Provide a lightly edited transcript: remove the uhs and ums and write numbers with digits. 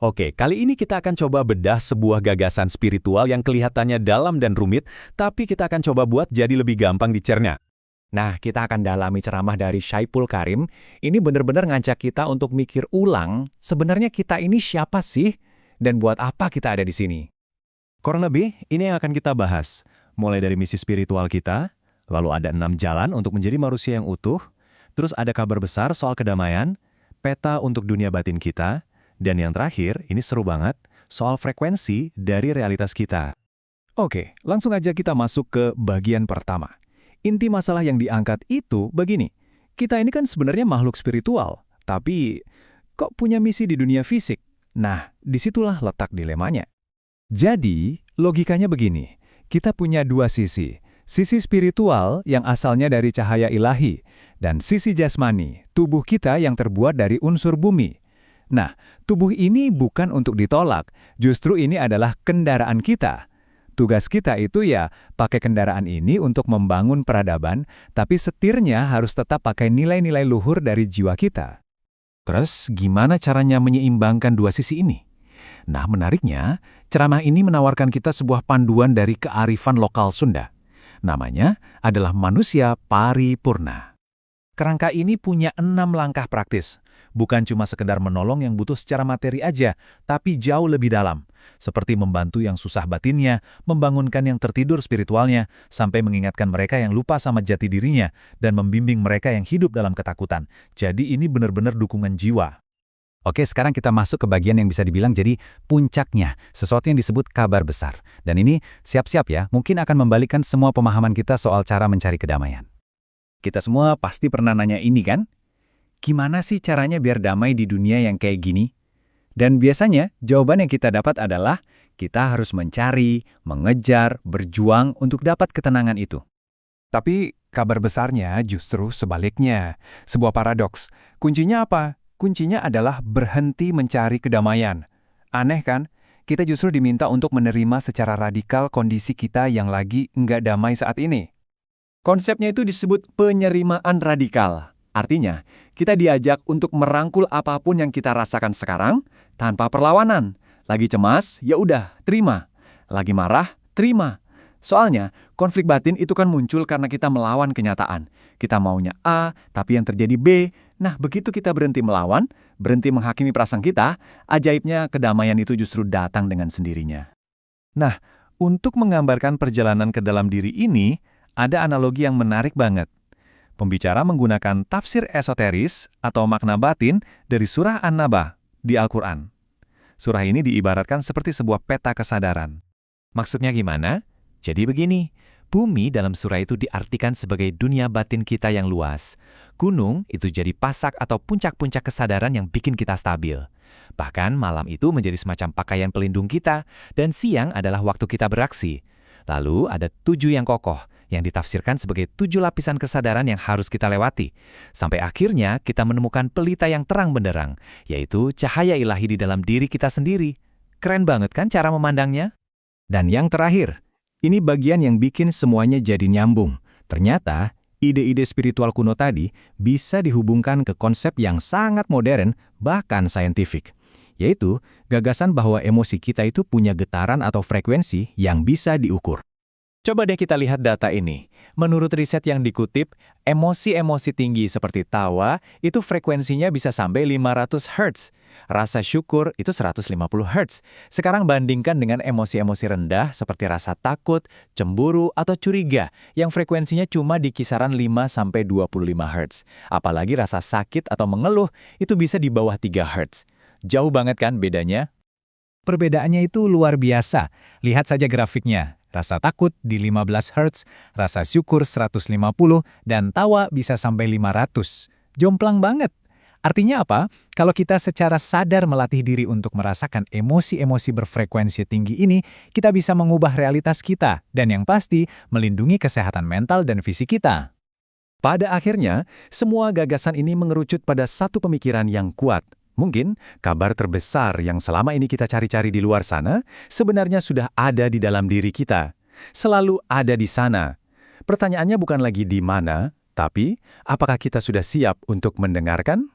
Oke, kali ini kita akan coba bedah sebuah gagasan spiritual yang kelihatannya dalam dan rumit, tapi kita akan coba buat jadi lebih gampang dicerna. Nah, kita akan dalami ceramah dari Syaiful Karim. Ini benar-benar ngajak kita untuk mikir ulang, sebenarnya kita ini siapa sih? Dan buat apa kita ada di sini? Kurang lebih, ini yang akan kita bahas. Mulai dari misi spiritual kita, lalu ada 6 jalan untuk menjadi manusia yang utuh, terus ada kabar besar soal kedamaian, peta untuk dunia batin kita, dan yang terakhir, ini seru banget, soal frekuensi dari realitas kita. Oke, langsung aja kita masuk ke bagian pertama. Inti masalah yang diangkat itu begini. Kita ini kan sebenarnya makhluk spiritual, tapi kok punya misi di dunia fisik? Nah, disitulah letak dilemanya. Jadi, logikanya begini. Kita punya dua sisi. Sisi spiritual yang asalnya dari cahaya ilahi, dan sisi jasmani, tubuh kita yang terbuat dari unsur bumi. Nah, tubuh ini bukan untuk ditolak, justru ini adalah kendaraan kita. Tugas kita itu ya pakai kendaraan ini untuk membangun peradaban, tapi setirnya harus tetap pakai nilai-nilai luhur dari jiwa kita. Terus gimana caranya menyeimbangkan dua sisi ini? Nah, menariknya, ceramah ini menawarkan kita sebuah panduan dari kearifan lokal Sunda. Namanya adalah manusia paripurna. Kerangka ini punya 6 langkah praktis. Bukan cuma sekedar menolong yang butuh secara materi aja, tapi jauh lebih dalam. Seperti membantu yang susah batinnya, membangunkan yang tertidur spiritualnya, sampai mengingatkan mereka yang lupa sama jati dirinya, dan membimbing mereka yang hidup dalam ketakutan. Jadi ini benar-benar dukungan jiwa. Oke, sekarang kita masuk ke bagian yang bisa dibilang jadi puncaknya, sesuatu yang disebut kabar besar. Dan ini siap-siap ya, mungkin akan membalikkan semua pemahaman kita soal cara mencari kedamaian. Kita semua pasti pernah nanya ini kan? Gimana sih caranya biar damai di dunia yang kayak gini? Dan biasanya jawaban yang kita dapat adalah kita harus mencari, mengejar, berjuang untuk dapat ketenangan itu. Tapi kabar besarnya justru sebaliknya. Sebuah paradoks. Kuncinya apa? Kuncinya adalah berhenti mencari kedamaian. Aneh kan? Kita justru diminta untuk menerima secara radikal kondisi kita yang lagi nggak damai saat ini. Konsepnya itu disebut penyerimaan radikal. Artinya, kita diajak untuk merangkul apapun yang kita rasakan sekarang tanpa perlawanan. Lagi cemas, ya udah, terima. Lagi marah, terima. Soalnya, konflik batin itu kan muncul karena kita melawan kenyataan. Kita maunya A, tapi yang terjadi B. Nah, begitu kita berhenti melawan, berhenti menghakimi perasaan kita, ajaibnya kedamaian itu justru datang dengan sendirinya. Nah, untuk menggambarkan perjalanan ke dalam diri ini, ada analogi yang menarik banget. Pembicara menggunakan tafsir esoteris atau makna batin dari surah An-Naba di Al-Quran. Surah ini diibaratkan seperti sebuah peta kesadaran. Maksudnya gimana? Jadi begini, bumi dalam surah itu diartikan sebagai dunia batin kita yang luas. Gunung itu jadi pasak atau puncak-puncak kesadaran yang bikin kita stabil. Bahkan malam itu menjadi semacam pakaian pelindung kita, dan siang adalah waktu kita beraksi. Lalu ada 7 yang kokoh, yang ditafsirkan sebagai 7 lapisan kesadaran yang harus kita lewati. Sampai akhirnya kita menemukan pelita yang terang benderang, yaitu cahaya ilahi di dalam diri kita sendiri. Keren banget kan cara memandangnya? Dan yang terakhir, ini bagian yang bikin semuanya jadi nyambung. Ternyata, ide-ide spiritual kuno tadi bisa dihubungkan ke konsep yang sangat modern, bahkan saintifik. Yaitu gagasan bahwa emosi kita itu punya getaran atau frekuensi yang bisa diukur. Coba deh kita lihat data ini. Menurut riset yang dikutip, emosi-emosi tinggi seperti tawa itu frekuensinya bisa sampai 500 Hz. Rasa syukur itu 150 Hz. Sekarang bandingkan dengan emosi-emosi rendah seperti rasa takut, cemburu, atau curiga yang frekuensinya cuma di kisaran 5-25 Hz. Apalagi rasa sakit atau mengeluh itu bisa di bawah 3 Hz. Jauh banget kan bedanya? Perbedaannya itu luar biasa. Lihat saja grafiknya. Rasa takut di 15 Hz, rasa syukur 150, dan tawa bisa sampai 500. Jomplang banget. Artinya apa? Kalau kita secara sadar melatih diri untuk merasakan emosi-emosi berfrekuensi tinggi ini, kita bisa mengubah realitas kita, dan yang pasti, melindungi kesehatan mental dan fisik kita. Pada akhirnya, semua gagasan ini mengerucut pada satu pemikiran yang kuat. Mungkin kabar terbesar yang selama ini kita cari-cari di luar sana sebenarnya sudah ada di dalam diri kita. Selalu ada di sana. Pertanyaannya bukan lagi di mana, tapi apakah kita sudah siap untuk mendengarkan?